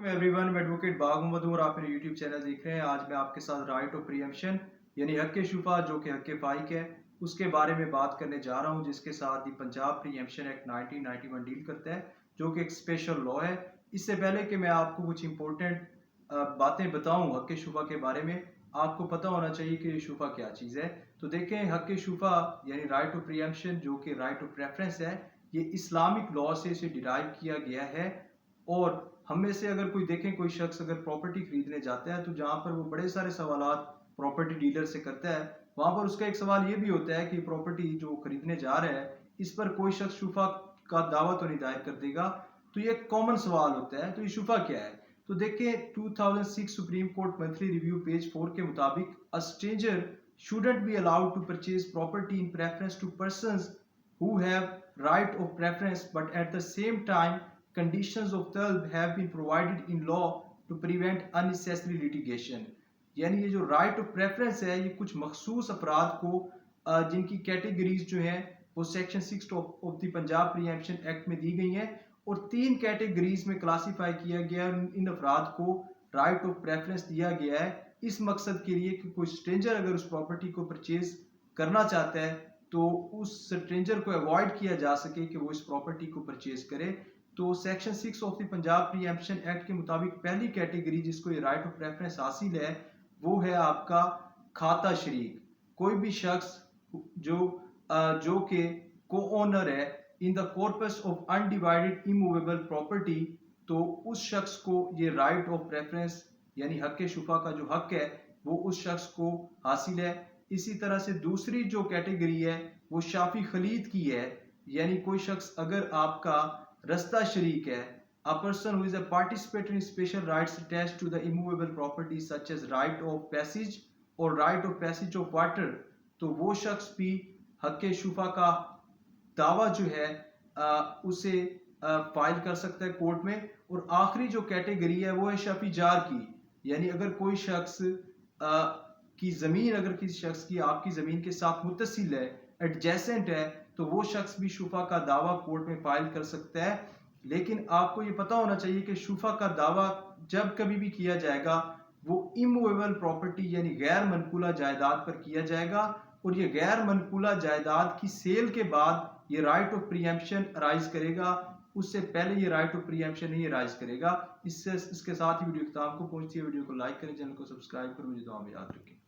Everyone, मैं advocate बाग मोहम्मद हूं और आप मेरे यूट्यूब चैनल देख रहे हैं। आज मैं आपके साथ राइट ऑफ प्रीएम्पशन यानी हक शुफा जो कि हक फाइक है उसके बारे में बात करने जा रहा हूं, जिसके साथ ही पंजाब प्रीएम्पशन एक्ट 1991 डील करता है, जो कि एक स्पेशल लॉ है। इससे पहले कि मैं आपको कुछ इंपॉर्टेंट बातें बताऊं हक शुफा के बारे में, आपको पता होना चाहिए कि शुफा क्या चीज़ है। तो देखें, हक शुफा यानी राइट ऑफ प्रीएम्पशन जो कि राइट ऑफ प्रेफरेंस है, ये इस्लामिक लॉ से इसे डिराइव किया गया है। और हम में से अगर कोई देखें, कोई शख्स अगर प्रॉपर्टी खरीदने जाता है तो जहाँ पर वो बड़े सारे सवालात प्रॉपर्टी डीलर से करता है, वहाँ पर उसका एक सवाल ये भी होता है कि प्रॉपर्टी जो खरीदने जा रहा है इस पर कोई शख्स शुफा का दावा तो नहीं दायर कर देगा। तो ये एक कॉमन सवाल होता है, तो ये शुफा क्या है। तो देखें, 2006 supreme court monthly review page 4 के मुताबिक a stranger shouldn't be allowed to purchase property in preference to persons who have right of preference, but at the same time conditions of talb have been provided in law to prevent unnecessary litigation। यानी ये जो right of preference है, ये कुछ मखसूस अफराद को जिनकी कैटेगरीज जो हैं वो section 6 of the Punjab preemption act में दी गई हैं, और 3 कैटेगरीज में क्लासीफाई किया गया है। इन अफराद को राइट ऑफ प्रेफरेंस दिया गया है इस मकसद के लिए कि कोई स्ट्रेंजर अगर उस प्रॉपर्टी को परचेज करना चाहता है तो उस स्ट्रेंजर को अवॉइड किया जा सके कि वो इस प्रॉपर्टी को परचेज करे। तो section 6 of the Punjab preemption act के मुताबिक पहली कैटेगरी जिसको ये राइट ऑफ प्रेफरेंस हासिल है वो है आपका खाता शरीक। कोई भी शख्स जो जो कि को ओनर है in the corpus of undivided immovable property, तो उस शख्स को ये राइट ऑफ प्रेफरेंस यानी हक शुफा का जो हक है वो उस शख्स को हासिल है। इसी तरह से दूसरी जो कैटेगरी है वो शाफी खलीद की है, यानी कोई शख्स अगर आपका रस्ता शरीक है, a person who is a participator in special rights attached to the immovable property such as right of passage or right of passage of water, तो वो शख्स भी हक शुफा का दावा जो है उसे फाइल कर सकता है कोर्ट में। और आखिरी जो कैटेगरी है वो है शफी जार की, यानी अगर कोई शख्स की ज़मीन अगर किसी शख्स की आपकी ज़मीन के साथ मुत्तसिल है, एडजेसेंट है, तो वो शख्स भी शुफा का दावा कोर्ट में फाइल कर सकता है। लेकिन आपको ये पता होना चाहिए कि शुफा का दावा जब कभी भी किया जाएगा वो इमूवेबल प्रॉपर्टी यानी गैर मनकूला जायदाद पर किया जाएगा, और ये गैर मनकूला जायदाद की सेल के बाद ये राइट ऑफ प्रीएम्पशन अराइज करेगा, उससे पहले ये राइट ऑफ प्रीएम्पशन नहीं अराइज करेगा। इससे इसके साथ ही वीडियो खत्म को पहुंचती है। वीडियो को लाइक करें, चैनल को सब्सक्राइब करें, मुझे दुआ में याद रखें।